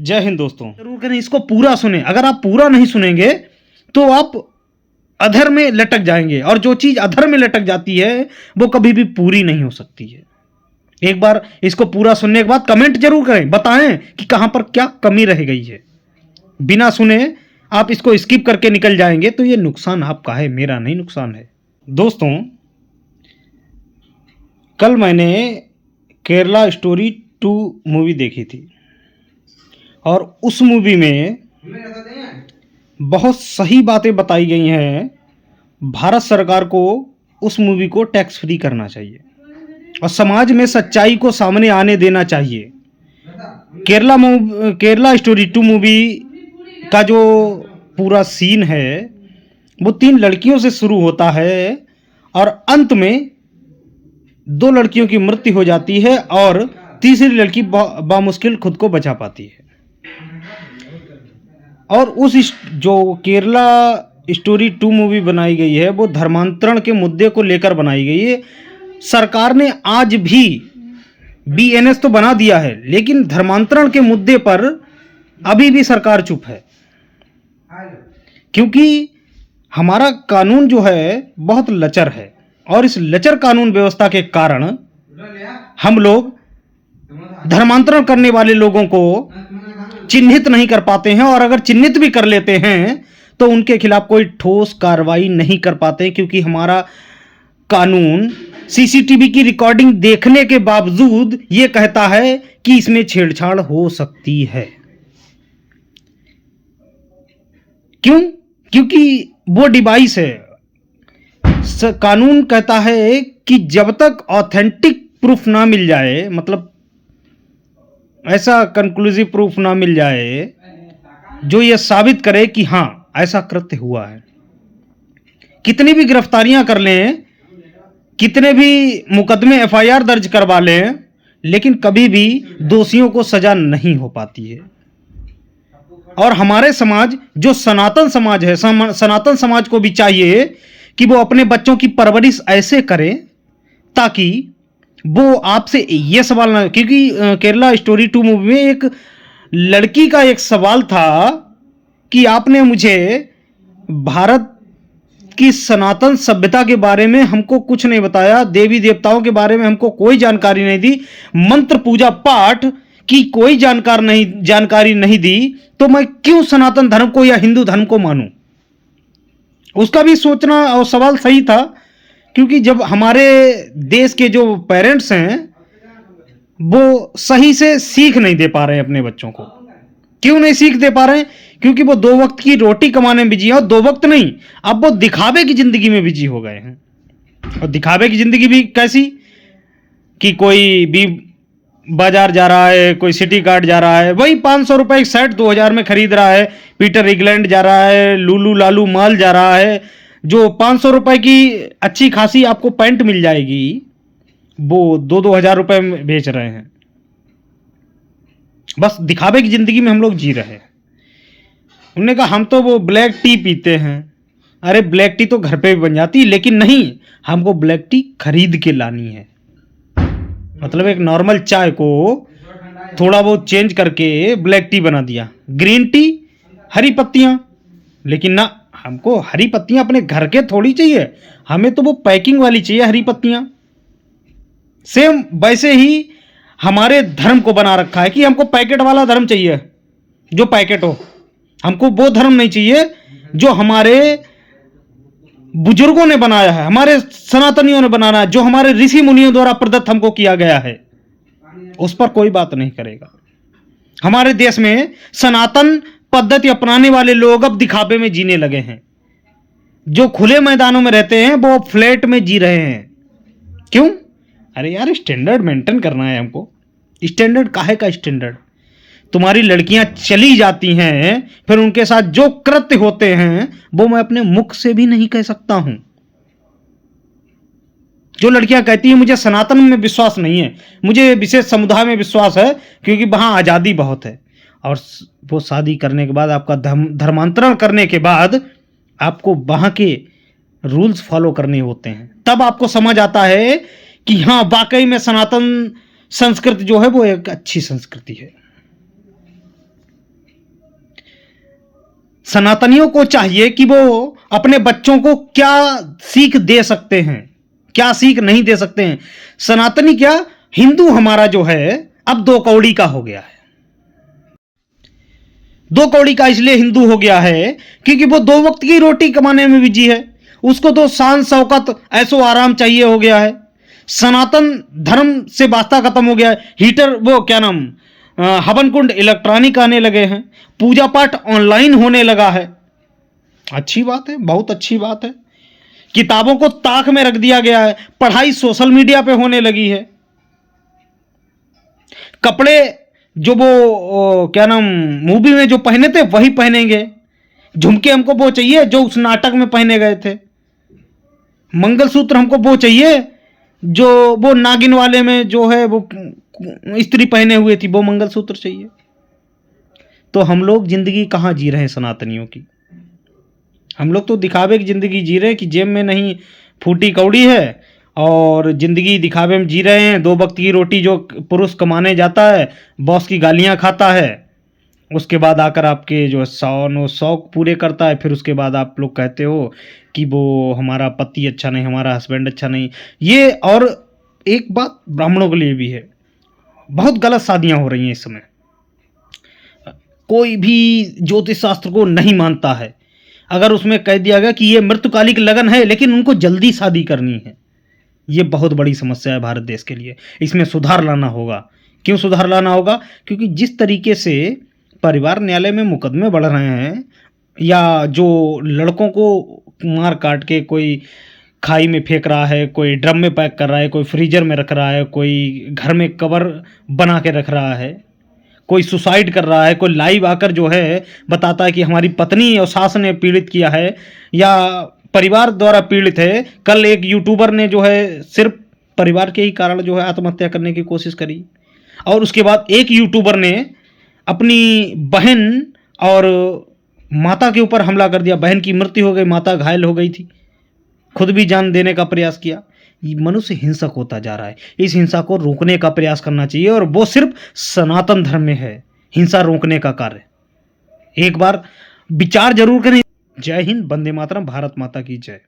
जय हिंद दोस्तों। जरूर करें, इसको पूरा सुने। अगर आप पूरा नहीं सुनेंगे तो आप अधर में लटक जाएंगे, और जो चीज अधर में लटक जाती है वो कभी भी पूरी नहीं हो सकती है। एक बार इसको पूरा सुनने के बाद कमेंट जरूर करें, बताएं कि कहां पर क्या कमी रह गई है। बिना सुने आप इसको स्किप करके निकल जाएंगे तो ये नुकसान आपका है, मेरा नहीं नुकसान है। दोस्तों, कल मैंने केरला स्टोरी 2 मूवी देखी थी, और उस मूवी में बहुत सही बातें बताई गई हैं। भारत सरकार को उस मूवी को टैक्स फ्री करना चाहिए और समाज में सच्चाई को सामने आने देना चाहिए। केरला स्टोरी 2 मूवी का जो पूरा सीन है वो 3 लड़कियों से शुरू होता है, और अंत में 2 लड़कियों की मृत्यु हो जाती है और तीसरी लड़की बामुश्किल खुद को बचा पाती है। और उस जो केरला स्टोरी 2 मूवी बनाई गई है वो धर्मांतरण के मुद्दे को लेकर बनाई गई है। सरकार ने आज भी BNS तो बना दिया है, लेकिन धर्मांतरण के मुद्दे पर अभी भी सरकार चुप है, क्योंकि हमारा कानून जो है बहुत लचर है, और इस लचर कानून व्यवस्था के कारण हम लोग धर्मांतरण करने वाले लोगों को चिन्हित नहीं कर पाते हैं, और अगर चिन्हित भी कर लेते हैं तो उनके खिलाफ कोई ठोस कार्रवाई नहीं कर पाते, क्योंकि हमारा कानून CCTV की रिकॉर्डिंग देखने के बावजूद यह कहता है कि इसमें छेड़छाड़ हो सकती है। क्यों? क्योंकि वो डिवाइस है। कानून कहता है कि जब तक ऑथेंटिक प्रूफ ना मिल जाए, मतलब ऐसा कंक्लूसिव प्रूफ ना मिल जाए जो यह साबित करे कि हां ऐसा कृत्य हुआ है, कितनी भी गिरफ्तारियां कर लें, कितने भी मुकदमे FIR दर्ज करवा लें, लेकिन कभी भी दोषियों को सजा नहीं हो पाती है। और हमारे समाज जो सनातन समाज है, सनातन समाज को भी चाहिए कि वो अपने बच्चों की परवरिश ऐसे करें ताकि वो आपसे ये सवाल ना, क्योंकि केरला स्टोरी 2 मूवी में एक लड़की का एक सवाल था कि आपने मुझे भारत की सनातन सभ्यता के बारे में हमको कुछ नहीं बताया, देवी देवताओं के बारे में हमको कोई जानकारी नहीं दी, मंत्र पूजा पाठ की कोई जानकारी नहीं दी, तो मैं क्यों सनातन धर्म को या हिंदू धर्म को मानूं? उसका भी सोचना और सवाल सही था, क्योंकि जब हमारे देश के जो पेरेंट्स हैं वो सही से सीख नहीं दे पा रहे हैं अपने बच्चों को। क्यों नहीं सीख दे पा रहे हैं? क्योंकि वो 2 वक्त की रोटी कमाने में बिजी हैं, और 2 वक्त नहीं, अब वो दिखावे की जिंदगी में बिजी हो गए हैं। और दिखावे की जिंदगी भी कैसी कि कोई भी बाजार जा रहा है, कोई सिटी कार्ड जा रहा है, वही 500 रुपए एक शर्ट 2000 में खरीद रहा है, पीटर इंग्लैंड जा रहा है, लूलू लालू मॉल जा रहा है, जो 500 रुपए की अच्छी खासी आपको पैंट मिल जाएगी वो 2-2 हजार रुपए में बेच रहे हैं। बस दिखावे की जिंदगी में हम लोग जी रहे हैं। उन्होंने कहा हम तो वो ब्लैक टी पीते हैं। अरे ब्लैक टी तो घर पे भी बन जाती, लेकिन नहीं, हमको ब्लैक टी खरीद के लानी है। मतलब एक नॉर्मल चाय को थोड़ा बहुत चेंज करके ब्लैक टी बना दिया, ग्रीन टी, हरी पत्तियां, लेकिन ना, हमको हरी पत्तियां अपने घर के थोड़ी चाहिए, हमें तो वो पैकिंग वाली चाहिए हरी पत्तियां। सेम वैसे ही हमारे धर्म को बना रखा है कि हमको पैकेट वाला धर्म चाहिए, जो पैकेट हो। हमको वो धर्म नहीं चाहिए जो हमारे बुजुर्गों ने बनाया है, हमारे सनातनियों ने बनाना है, जो हमारे ऋषि मुनियों द्वारा प्रदत्त हमको किया गया है, उस पर कोई बात नहीं करेगा। हमारे देश में सनातन पद्धति अपनाने वाले लोग अब दिखावे में जीने लगे हैं। जो खुले मैदानों में रहते हैं वो फ्लैट में जी रहे हैं। क्यों? अरे यार, स्टैंडर्ड मेंटेन करना है हमको। स्टैंडर्ड काहे का स्टैंडर्ड? तुम्हारी लड़कियां चली जाती हैं, फिर उनके साथ जो कृत्य होते हैं वो मैं अपने मुख से भी नहीं कह सकता हूं। जो लड़कियां कहती हैं मुझे सनातन में विश्वास नहीं है, मुझे विशेष समुदाय में विश्वास है क्योंकि वहां आजादी बहुत है, और वो शादी करने के बाद, आपका धर्मांतरण करने के बाद आपको वहां के रूल्स फॉलो करने होते हैं, तब आपको समझ आता है कि हाँ वाकई में सनातन संस्कृति जो है वो एक अच्छी संस्कृति है। सनातनियों को चाहिए कि वो अपने बच्चों को क्या सीख दे सकते हैं, क्या सीख नहीं दे सकते हैं। सनातनी क्या, हिंदू हमारा जो है अब दो कौड़ी का हो गया है। दो कौड़ी का इसलिए हिंदू हो गया है क्योंकि वो दो वक्त की रोटी कमाने में बिजी है, उसको तो शान शौकत ऐसो आराम चाहिए हो गया है। सनातन धर्म से वास्ता खत्म हो गया है। हीटर, वो क्या नाम, हवन कुंड इलेक्ट्रॉनिक आने लगे हैं, पूजा पाठ ऑनलाइन होने लगा है। अच्छी बात है, बहुत अच्छी बात है। किताबों को ताक में रख दिया गया है, पढ़ाई सोशल मीडिया पे होने लगी है। कपड़े जो वो क्या नाम मूवी में जो पहने थे वही पहनेंगे। झुमके हमको वो चाहिए जो उस नाटक में पहने गए थे। मंगलसूत्र हमको वो चाहिए जो वो नागिन वाले में जो है वो स्त्री पहने हुए थी, वो मंगलसूत्र चाहिए। तो हम लोग जिंदगी कहाँ जी रहे हैं सनातनियों की? हम लोग तो दिखावे की जिंदगी जी रहे हैं कि जेब में नहीं फूटी कौड़ी है और जिंदगी दिखावे में जी रहे हैं। दो वक्त की रोटी जो पुरुष कमाने जाता है, बॉस की गालियां खाता है, उसके बाद आकर आपके जो शौक पूरे करता है, फिर उसके बाद आप लोग कहते हो कि वो हमारा पति अच्छा नहीं, हमारा हस्बैंड अच्छा नहीं। ये, और एक बात ब्राह्मणों के लिए भी है, बहुत गलत शादियां हो रही हैं इस समय। कोई भी ज्योतिष शास्त्र को नहीं मानता है। अगर उसमें कह दिया गया कि ये मृत्युकालिक लगन है लेकिन उनको जल्दी शादी करनी है, ये बहुत बड़ी समस्या है भारत देश के लिए। इसमें सुधार लाना होगा। क्यों सुधार लाना होगा? क्योंकि जिस तरीके से परिवार न्यायालय में मुकदमे बढ़ रहे हैं, या जो लड़कों को मार काट के कोई खाई में फेंक रहा है, कोई ड्रम में पैक कर रहा है, कोई फ्रीजर में रख रहा है, कोई घर में कवर बना के रख रहा है, कोई सुसाइड कर रहा है, कोई लाइव आकर जो है बताता है कि हमारी पत्नी और सास ने पीड़ित किया है या परिवार द्वारा पीड़ित है। कल एक यूट्यूबर ने जो है सिर्फ परिवार के ही कारण जो है आत्महत्या करने की कोशिश करी, और उसके बाद एक यूट्यूबर ने अपनी बहन और माता के ऊपर हमला कर दिया। बहन की मृत्यु हो गई, माता घायल हो गई थी, खुद भी जान देने का प्रयास किया। मनुष्य हिंसक होता जा रहा है। इस हिंसा को रोकने का प्रयास करना चाहिए, और वो सिर्फ सनातन धर्म में है हिंसा रोकने का कार्य। एक बार विचार जरूर करें। जय हिंद, वंदे मातरम, भारत माता की जय।